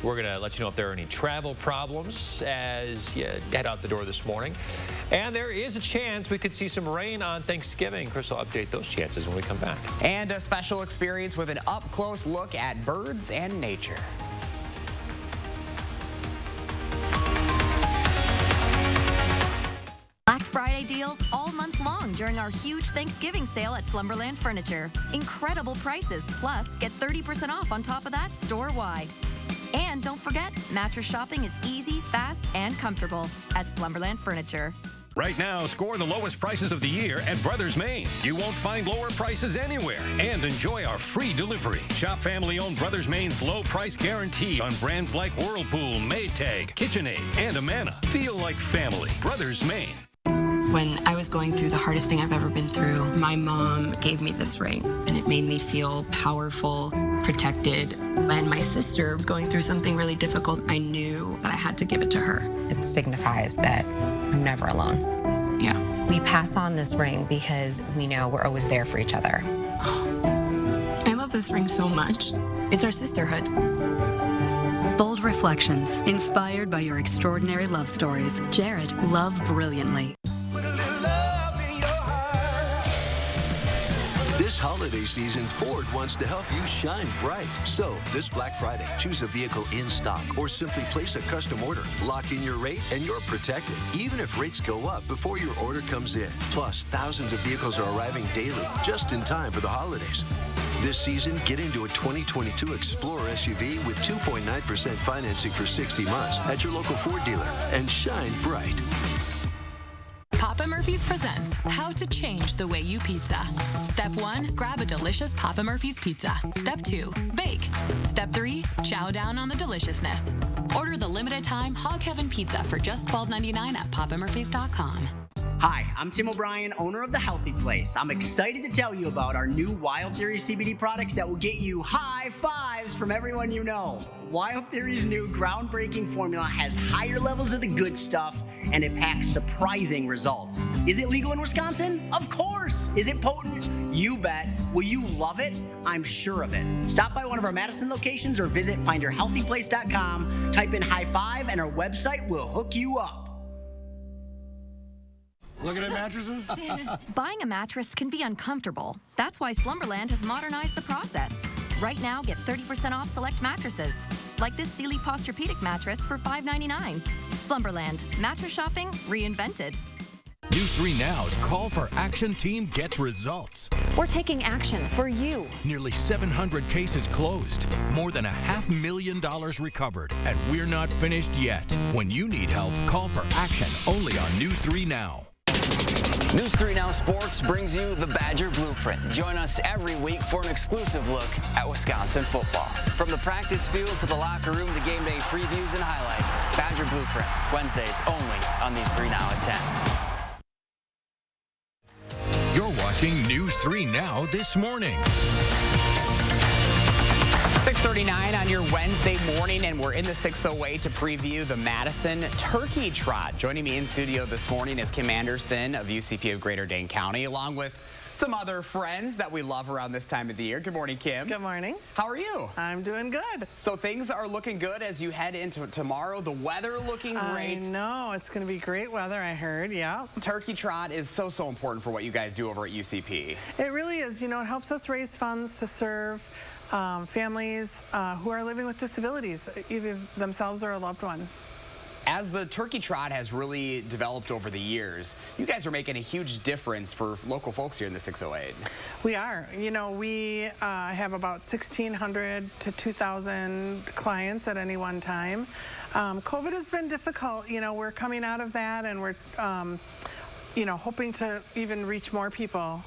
We're going to let you know if there are any travel problems as you head out the door this morning. And there is a chance we could see some rain on Thanksgiving. Chris will update those chances when we come back. And a special experience with an up-close look at birds and nature. Black Friday deals all month long during our huge Thanksgiving sale at Slumberland Furniture. Incredible prices, plus get 30% off on top of that store-wide. And don't forget, mattress shopping is easy, fast, and comfortable at Slumberland Furniture. Right now, score the lowest prices of the year at Brothers Maine. You won't find lower prices anywhere. And enjoy our free delivery. Shop family-owned Brothers Maine's low price guarantee on brands like Whirlpool, Maytag, KitchenAid, and Amana. Feel like family. Brothers Maine. When I was going through the hardest thing I've ever been through, my mom gave me this ring, and it made me feel powerful, protected. When my sister was going through something really difficult, I knew that I had to give it to her. It signifies that I'm never alone. Yeah. We pass on this ring because we know we're always there for each other. I love this ring so much. It's our sisterhood. Bold Reflections, inspired by your extraordinary love stories. Jared, love brilliantly. This holiday season, Ford wants to help you shine bright. So, this Black Friday, choose a vehicle in stock or simply place a custom order. Lock in your rate and you're protected, even if rates go up before your order comes in. Plus, thousands of vehicles are arriving daily, just in time for the holidays. This season, get into a 2022 Explorer SUV with 2.9% financing for 60 months at your local Ford dealer and shine bright. Papa Murphy's presents How to Change the Way You Pizza. Step 1, grab a delicious Papa Murphy's pizza. Step 2, bake. Step 3, chow down on the deliciousness. Order the limited time Hog Heaven Pizza for just $12.99 at papamurphys.com. Hi, I'm Tim O'Brien, owner of The Healthy Place. I'm excited to tell you about our new Wild Theory CBD products that will get you high fives from everyone you know. Wild Theory's new groundbreaking formula has higher levels of the good stuff, and it packs surprising results. Is it legal in Wisconsin? Of course. Is it potent? You bet. Will you love it? I'm sure of it. Stop by one of our Madison locations or visit findyourhealthyplace.com, type in high five, and our website will hook you up. Looking at mattresses? Buying a mattress can be uncomfortable. That's why Slumberland has modernized the process. Right now, get 30% off select mattresses, like this Sealy Posturepedic mattress for $5.99. Slumberland, mattress shopping reinvented. News 3 Now's Call for Action team gets results. We're taking action for you. Nearly 700 cases closed, more than $500,000 recovered, and we're not finished yet. When you need help, call for action only on News 3 Now. News 3 Now Sports brings you the Badger Blueprint. Join us every week for an exclusive look at Wisconsin football. From the practice field to the locker room to game day previews and highlights. Badger Blueprint, Wednesdays only on News 3 Now at 10. You're watching News 3 Now this morning. 6:39 on your Wednesday morning, and we're in the 608 to preview the Madison Turkey Trot. Joining me in studio this morning is Kim Anderson of UCP of Greater Dane County, along with some other friends that we love around this time of the year. Good morning, Kim. Good morning. How are you? I'm doing good. So things are looking good as you head into tomorrow. The weather looking great. I know. It's going to be great weather, I heard. Yeah. Turkey Trot is so important for what you guys do over at UCP. It really is. You know, it helps us raise funds to serve families who are living with disabilities, either themselves or a loved one. As the Turkey Trot has really developed over the years, you guys are making a huge difference for local folks here in the 608. We are. You know, we have about 1,600 to 2,000 clients at any one time. COVID has been difficult. You know, we're coming out of that, and we're you know, hoping to even reach more people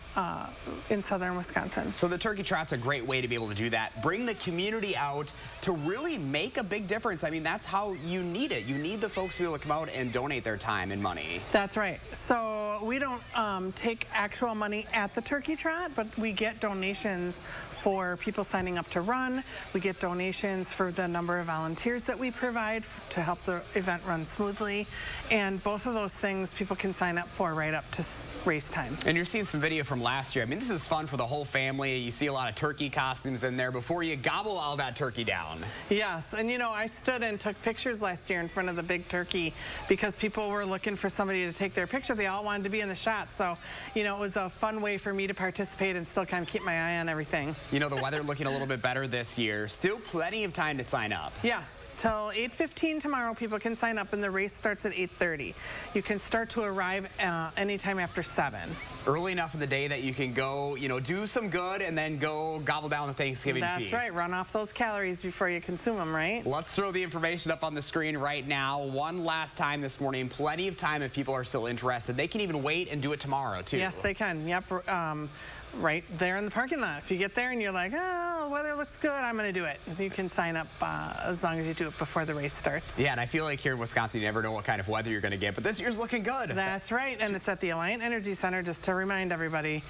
in southern Wisconsin. So the Turkey Trot's a great way to be able to do that. Bring the community out to really make a big difference. I mean, that's how you need it. You need the folks to be able to come out and donate their time and money. That's right. So we don't take actual money at the Turkey Trot, but we get donations for people signing up to run. We get donations for the number of volunteers that we provide to help the event run smoothly. And both of those things people can sign up for right up to race time. And you're seeing some video from last year. I mean, this is fun for the whole family. You see a lot of turkey costumes in there before you gobble all that turkey down. Yes, and you know, I stood and took pictures last year in front of the big turkey because people were looking for somebody to take their picture. They all wanted to be in the shot. So, you know, it was a fun way for me to participate and still kind of keep my eye on everything. You know, the weather looking a little bit better this year. Still plenty of time to sign up. Yes, till 8:15 tomorrow, people can sign up, and the race starts at 8:30. You can start to arrive anytime after 7. Early enough in the day that you can go, you know, do some good and then go gobble down the Thanksgiving feast. That's right. Run off those calories before you consume them, right? Let's throw the information up on the screen right now. One last time this morning. Plenty of time if people are still interested. They can even wait and do it tomorrow, too. Yes, they can. Yep. Right there in the parking lot. If you get there and you're like, oh, the weather looks good, I'm going to do it. You can sign up as long as you do it before the race starts. Yeah, and I feel like here in Wisconsin, you never know what kind of weather you're going to get, but this year's looking good. That's right, and it's at the Alliant Energy Center, just to remind everybody,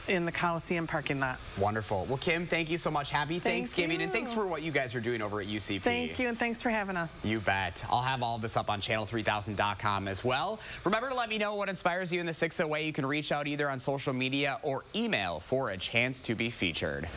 in the Coliseum parking lot. Wonderful. Well, Kim, thank you so much. Happy Thanksgiving, and thanks for what you guys are doing over at UCP. Thank you, and thanks for having us. You bet. I'll have all of this up on channel3000.com as well. Remember to let me know what inspires you in the 608. You can reach out either on social media or email for a chance to be featured.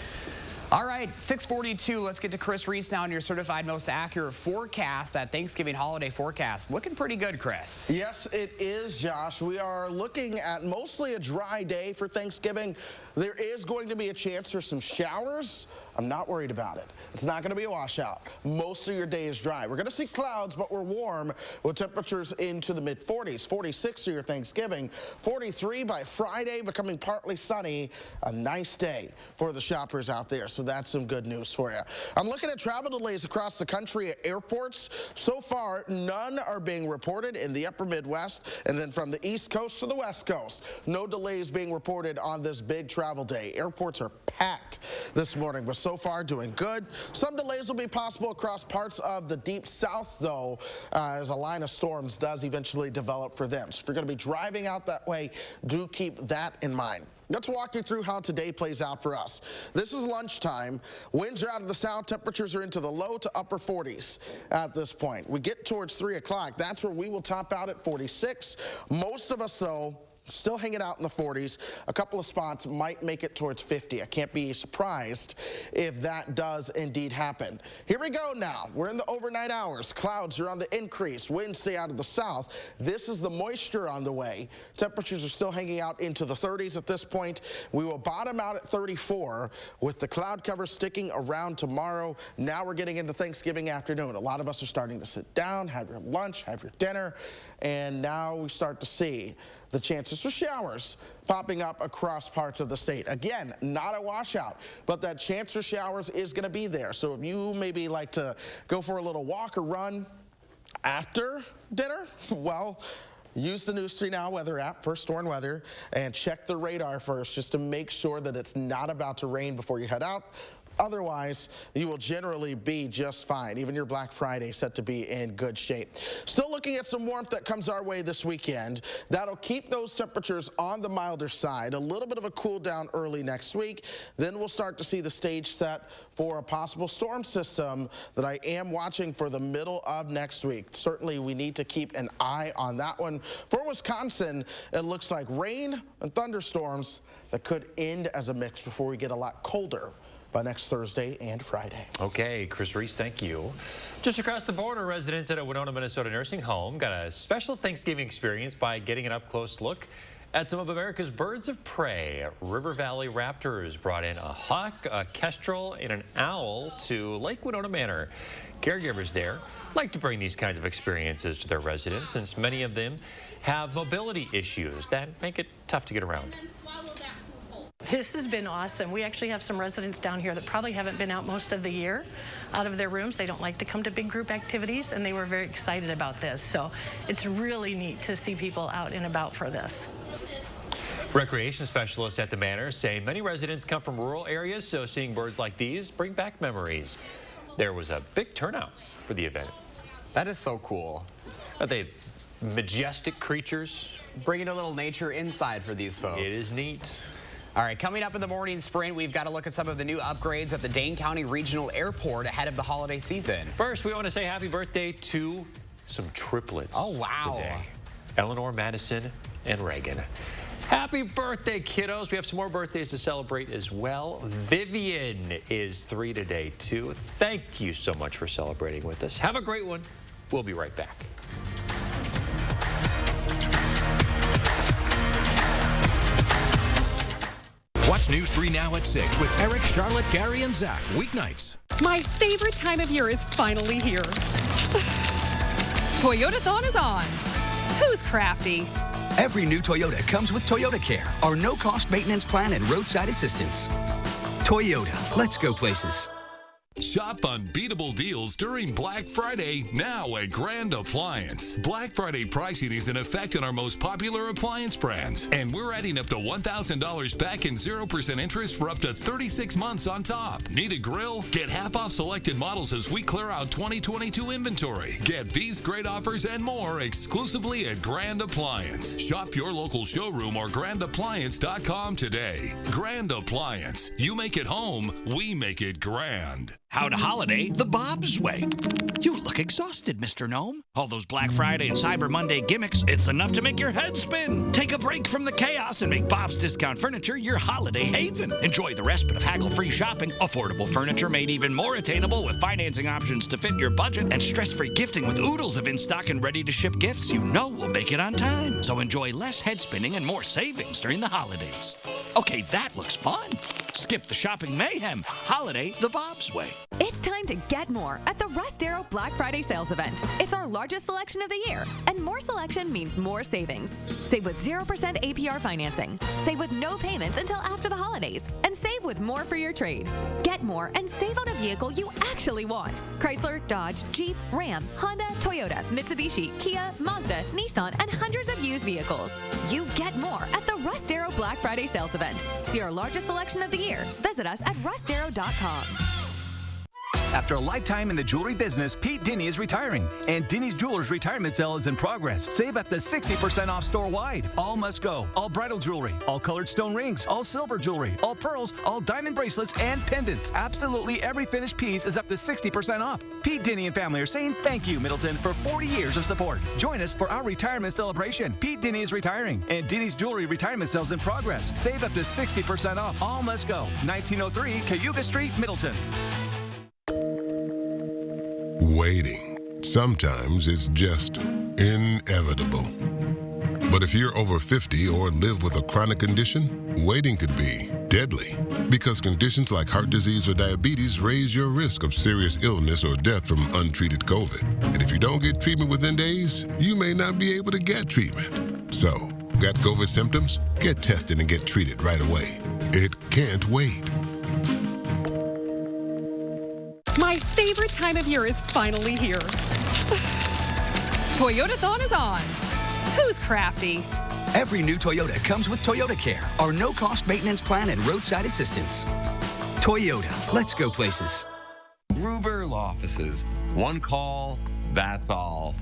All right, 6:42. Let's get to Chris Reese now on your certified most accurate forecast, that Thanksgiving holiday forecast. Looking pretty good, Chris. Yes, it is, Josh. We are looking at mostly a dry day for Thanksgiving. There is going to be a chance for some showers. I'm not worried about it. It's not going to be a washout. Most of your day is dry. We're going to see clouds, but we're warm with temperatures into the mid-40s. 46 for your Thanksgiving. 43 by Friday, becoming partly sunny. A nice day for the shoppers out there. So that's some good news for you. I'm looking at travel delays across the country at airports. So far, none are being reported in the upper Midwest. And then from the East Coast to the West Coast, no delays being reported on this big travel day. Airports are packed this morning, but so far doing good. Some delays will be possible across parts of the deep south, though, as a line of storms does eventually develop for them. So if you're going to be driving out that way, do keep that in mind. Let's walk you through how today plays out for us. This is lunchtime. Winds are out of the south. Temperatures are into the low to upper 40s at this point. We get towards 3 o'clock. That's where we will top out at 46. Most of us, though, still hanging out in the 40s. A couple of spots might make it towards 50. I can't be surprised if that does indeed happen. Here we go now. We're in the overnight hours. Clouds are on the increase. Winds stay out of the south. This is the moisture on the way. Temperatures are still hanging out into the 30s at this point. We will bottom out at 34 with the cloud cover sticking around tomorrow. Now we're getting into Thanksgiving afternoon. A lot of us are starting to sit down, have your lunch, have your dinner, and now we start to see the chances for showers popping up across parts of the state. Again, not a washout, but that chance for showers is going to be there. So if you maybe like to go for a little walk or run after dinner, well, use the News 3 Now weather app for storm weather and check the radar first just to make sure that it's not about to rain before you head out. Otherwise, you will generally be just fine. Even your Black Friday set to be in good shape. Still looking at some warmth that comes our way this weekend. That'll keep those temperatures on the milder side. A little bit of a cool down early next week. Then we'll start to see the stage set for a possible storm system that I am watching for the middle of next week. Certainly, we need to keep an eye on that one. For Wisconsin, it looks like rain and thunderstorms that could end as a mix before we get a lot colder by next Thursday and Friday. Okay, Chris Reese, thank you. Just across the border, residents at a Winona, Minnesota nursing home got a special Thanksgiving experience by getting an up-close look at some of America's birds of prey. River Valley Raptors brought in a hawk, a kestrel, and an owl to Lake Winona Manor. Caregivers there like to bring these kinds of experiences to their residents since many of them have mobility issues that make it tough to get around. This has been awesome. We actually have some residents down here that probably haven't been out most of the year out of their rooms. They don't like to come to big group activities, and they were very excited about this. So it's really neat to see people out and about for this. Recreation specialists at the manor say many residents come from rural areas, so seeing birds like these bring back memories. There was a big turnout for the event. That is so cool. Are they majestic creatures? Bringing a little nature inside for these folks. It is neat. All right, coming up in the morning sprint, we've got to look at some of the new upgrades at the Dane County Regional Airport ahead of the holiday season. First, we want to say happy birthday to some triplets. Oh, wow. Today. Eleanor, Madison, and Reagan. Happy birthday, kiddos. We have some more birthdays to celebrate as well. Vivian is 3 today, too. Thank you so much for celebrating with us. Have a great one. We'll be right back. Watch News 3 Now at 6 with Eric, Charlotte, Gary, and Zach. Weeknights. My favorite time of year is finally here. Toyotathon is on. Who's crafty? Every new Toyota comes with Toyota Care, our no-cost maintenance plan and roadside assistance. Toyota, let's go places. Shop unbeatable deals during Black Friday now at Grand Appliance. Black Friday pricing is in effect on our most popular appliance brands, and we're adding up to $1,000 back in 0% interest for up to 36 months on top. Need a grill? Get half off selected models as we clear out 2022 inventory. Get these great offers and more exclusively at Grand Appliance. Shop your local showroom or grandappliance.com today. Grand Appliance. You make it home, we make it grand. How to holiday the Bob's way. You look exhausted, Mr. Gnome. All those Black Friday and Cyber Monday gimmicks, it's enough to make your head spin. Take a break from the chaos and make Bob's Discount Furniture your holiday haven. Enjoy the respite of haggle-free shopping, affordable furniture made even more attainable with financing options to fit your budget, and stress-free gifting with oodles of in-stock and ready-to-ship gifts you know will make it on time. So enjoy less head spinning and more savings during the holidays. Okay, that looks fun. Skip the shopping mayhem. Holiday the Bob's way. It's time to get more at the Rust Arrow Black Friday sales event. It's our largest selection of the year, and more selection means more savings. Save with 0% APR financing. Save with no payments until after the holidays, and save with more for your trade. Get more and save on a vehicle you actually want. Chrysler, Dodge, Jeep, Ram, Honda, Toyota, Mitsubishi, Kia, Mazda, Nissan, and hundreds of used vehicles. You get more at the Rust Arrow Black Friday sales event. See our largest selection of the year. Visit us at rustarrow.com. After a lifetime in the jewelry business, Pete Denny is retiring, and Denny's Jewelers retirement sale is in progress. Save up to 60% off store-wide. All must go. All bridal jewelry, all colored stone rings, all silver jewelry, all pearls, all diamond bracelets, and pendants. Absolutely every finished piece is up to 60% off. Pete Denny and family are saying thank you, Middleton, for 40 years of support. Join us for our retirement celebration. Pete Denny is retiring, and Denny's Jewelry retirement sale is in progress. Save up to 60% off. All must go. 1903 Cayuga Street, Middleton. Waiting. Sometimes it's just inevitable. But if you're over 50 or live with a chronic condition, waiting could be deadly. Because conditions like heart disease or diabetes raise your risk of serious illness or death from untreated COVID. And if you don't get treatment within days, you may not be able to get treatment. So, got COVID symptoms? Get tested and get treated right away. It can't wait. My favorite time of year is finally here. Toyotathon is on. Who's crafty? Every new Toyota comes with Toyota Care, our no-cost maintenance plan and roadside assistance. Toyota, let's go places. Gruber Law Offices. One call, that's all.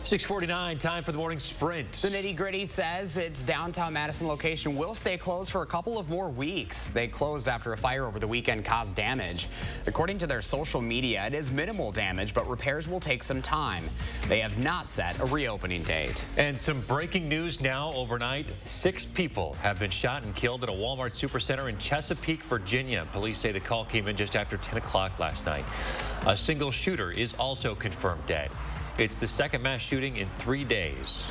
6:49, time for the morning sprint. The nitty-gritty says its downtown Madison location will stay closed for a couple of more weeks. They closed after a fire over the weekend caused damage. According to their social media, it is minimal damage, but repairs will take some time. They have not set a reopening date. And some breaking news now overnight. 6 people have been shot and killed at a Walmart supercenter in Chesapeake, Virginia. Police say the call came in just after 10 o'clock last night. A single shooter is also confirmed dead. It's the second mass shooting in 3 days.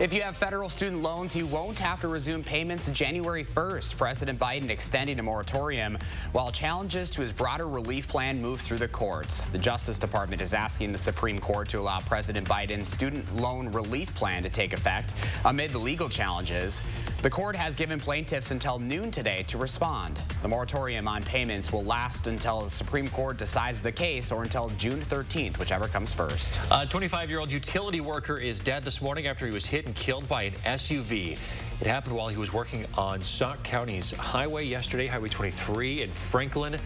If you have federal student loans, you won't have to resume payments January 1st. President Biden extending a moratorium while challenges to his broader relief plan move through the courts. The Justice Department is asking the Supreme Court to allow President Biden's student loan relief plan to take effect amid the legal challenges. The court has given plaintiffs until noon today to respond. The moratorium on payments will last until the Supreme Court decides the case or until June 13th, whichever comes first. A 25-year-old utility worker is dead this morning after he was hit and killed by an SUV. It happened while he was working on Sauk County's highway yesterday, Highway 23 in Franklin,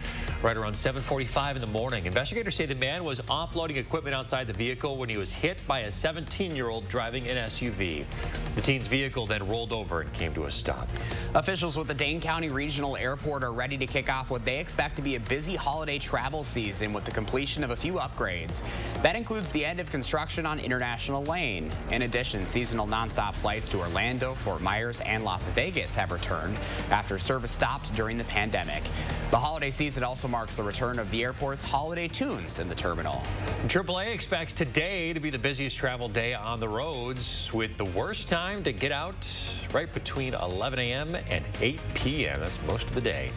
right around 7:45 in the morning. Investigators say the man was offloading equipment outside the vehicle when he was hit by a 17-year-old driving an SUV. The teen's vehicle then rolled over and came to a stop. Officials with the Dane County Regional Airport are ready to kick off what they expect to be a busy holiday travel season with the completion of a few upgrades. That includes the end of construction on International Lane. In addition, seasonal nonstop flights to Orlando, Fort Myers, and Las Vegas have returned after service stopped during the pandemic. The holiday season also marks the return of the airport's holiday tunes in the terminal. AAA expects today to be the busiest travel day on the roads, with the worst time to get out right between 11 a.m. and 8 p.m. That's most of the day.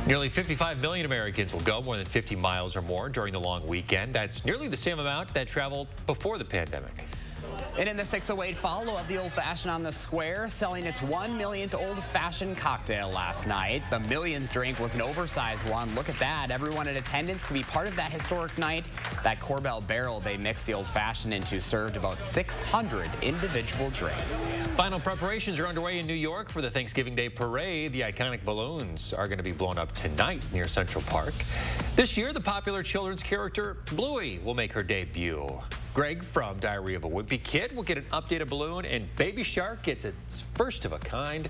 Nearly 55 million Americans will go more than 50 miles or more during the long weekend. That's nearly the same amount that traveled before the pandemic. And in the 608 follow-up, the Old Fashioned on the Square selling its 1 millionth Old Fashioned cocktail last night. The millionth drink was an oversized one. Look at that. Everyone in attendance could be part of that historic night. That Corbel barrel they mixed the Old Fashioned into served about 600 individual drinks. Final preparations are underway in New York for the Thanksgiving Day Parade. The iconic balloons are going to be blown up tonight near Central Park. This year, the popular children's character Bluey will make her debut. Greg from Diary of a Wimpy Kid will get an updated balloon, and Baby Shark gets its first-of-a-kind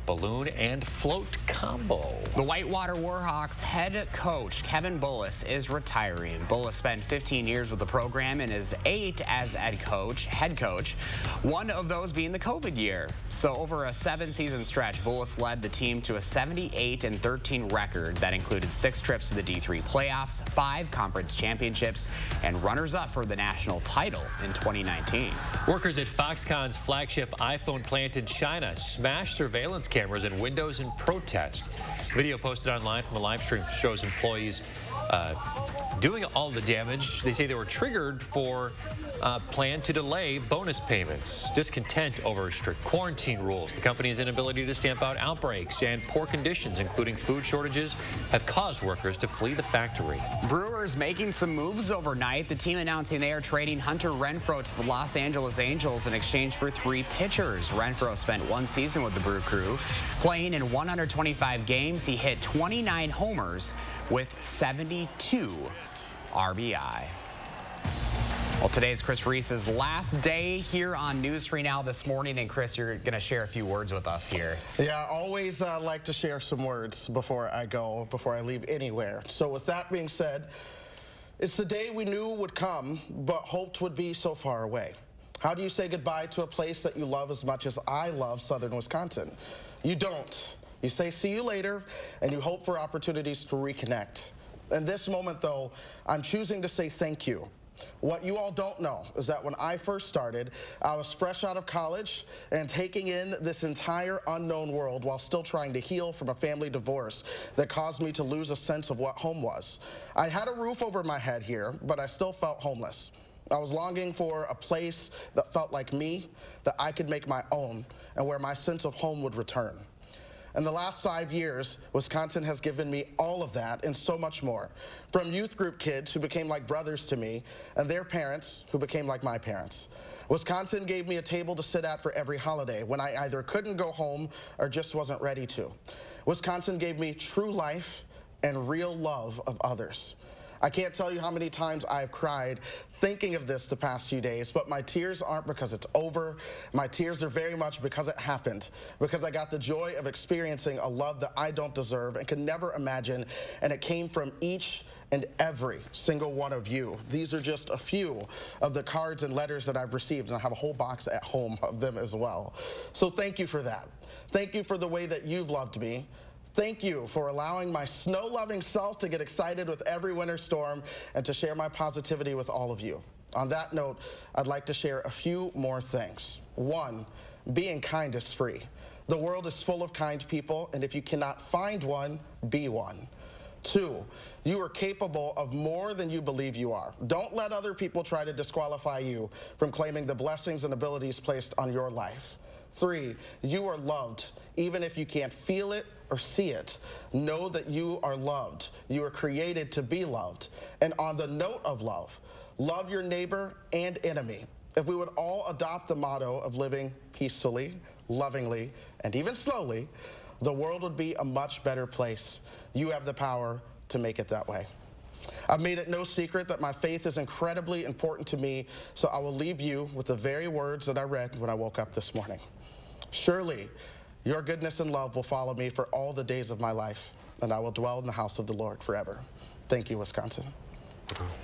balloon and float combo. The Whitewater Warhawks head coach Kevin Bullis is retiring. Bullis spent 15 years with the program and is 8 as head coach, one of those being the COVID year. So over a 7-season stretch, Bullis led the team to a 78-13 record that included 6 trips to the D3 playoffs, 5 conference championships, and runners-up for the national title in 2019. Workers at Foxconn's flagship iPhone plant in China smashed surveillance cameras and windows in protest. Video posted online from a live stream shows employees doing all the damage. They say they were triggered for a plan to delay bonus payments, discontent over strict quarantine rules. The company's inability to stamp out outbreaks and poor conditions, including food shortages, have caused workers to flee the factory. Brewers making some moves overnight. The team announcing they are trading Hunter Renfroe to the Los Angeles Angels in exchange for 3 pitchers. Renfroe spent 1 season with the Brew Crew. Playing in 125 games, he hit 29 homers with 72 RBI. Well, today is Chris Reese's last day here on News 3 Now this morning. And Chris, you're going to share a few words with us here. Yeah, I always like to share some words before I leave anywhere. So with that being said, it's the day we knew would come, but hoped would be so far away. How do you say goodbye to a place that you love as much as I love Southern Wisconsin? You don't. You say see you later, and you hope for opportunities to reconnect. In this moment, though, I'm choosing to say thank you. What you all don't know is that when I first started, I was fresh out of college and taking in this entire unknown world while still trying to heal from a family divorce that caused me to lose a sense of what home was. I had a roof over my head here, but I still felt homeless. I was longing for a place that felt like me, that I could make my own, and where my sense of home would return. In the last 5 years, Wisconsin has given me all of that and so much more. From youth group kids who became like brothers to me, and their parents who became like my parents. Wisconsin gave me a table to sit at for every holiday when I either couldn't go home or just wasn't ready to. Wisconsin gave me true life and real love of others. I can't tell you how many times I've cried thinking of this the past few days, but my tears aren't because it's over. My tears are very much because it happened, because I got the joy of experiencing a love that I don't deserve and can never imagine, and it came from each and every single one of you. These are just a few of the cards and letters that I've received, and I have a whole box at home of them as well. So thank you for that. Thank you for the way that you've loved me. Thank you for allowing my snow-loving self to get excited with every winter storm and to share my positivity with all of you. On that note, I'd like to share a few more things. 1, being kind is free. The world is full of kind people, and if you cannot find one, be one. 2, you are capable of more than you believe you are. Don't let other people try to disqualify you from claiming the blessings and abilities placed on your life. 3, you are loved, even if you can't feel it or see it. Know that you are loved. You are created to be loved. And on the note of love, love your neighbor and enemy. If we would all adopt the motto of living peacefully, lovingly, and even slowly, the world would be a much better place. You have the power to make it that way. I've made it no secret that my faith is incredibly important to me, so I will leave you with the very words that I read when I woke up this morning. Surely, your goodness and love will follow me for all the days of my life, and I will dwell in the house of the Lord forever. Thank you, Wisconsin.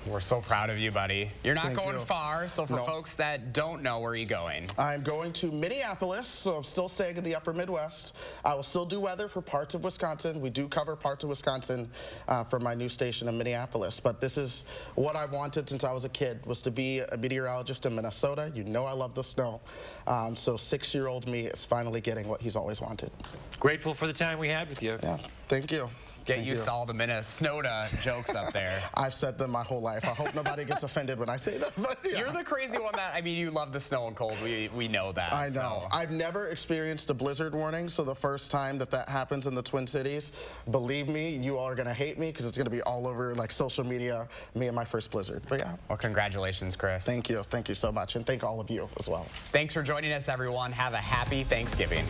We're so proud of you, buddy. You're not going far, so for folks that don't know, where are you going? I'm going to Minneapolis, so I'm still staying in the upper Midwest. I will still do weather for parts of Wisconsin. We do cover parts of Wisconsin for my new station in Minneapolis, but this is what I've wanted since I was a kid, was to be a meteorologist in Minnesota. You know I love the snow. So 6-year-old me is finally getting what he's always wanted. Grateful for the time we had with you. Yeah, thank you. Get used to all the Minnesota jokes up there. I've said them my whole life. I hope nobody gets offended when I say them. But yeah. You're the crazy one that, I mean, you love the snow and cold. We know that. I know. So. I've never experienced a blizzard warning, so the first time that happens in the Twin Cities, believe me, you all are going to hate me because it's going to be all over like social media, me and my first blizzard. But yeah. Well, congratulations, Chris. Thank you. Thank you so much. And thank all of you as well. Thanks for joining us, everyone. Have a happy Thanksgiving.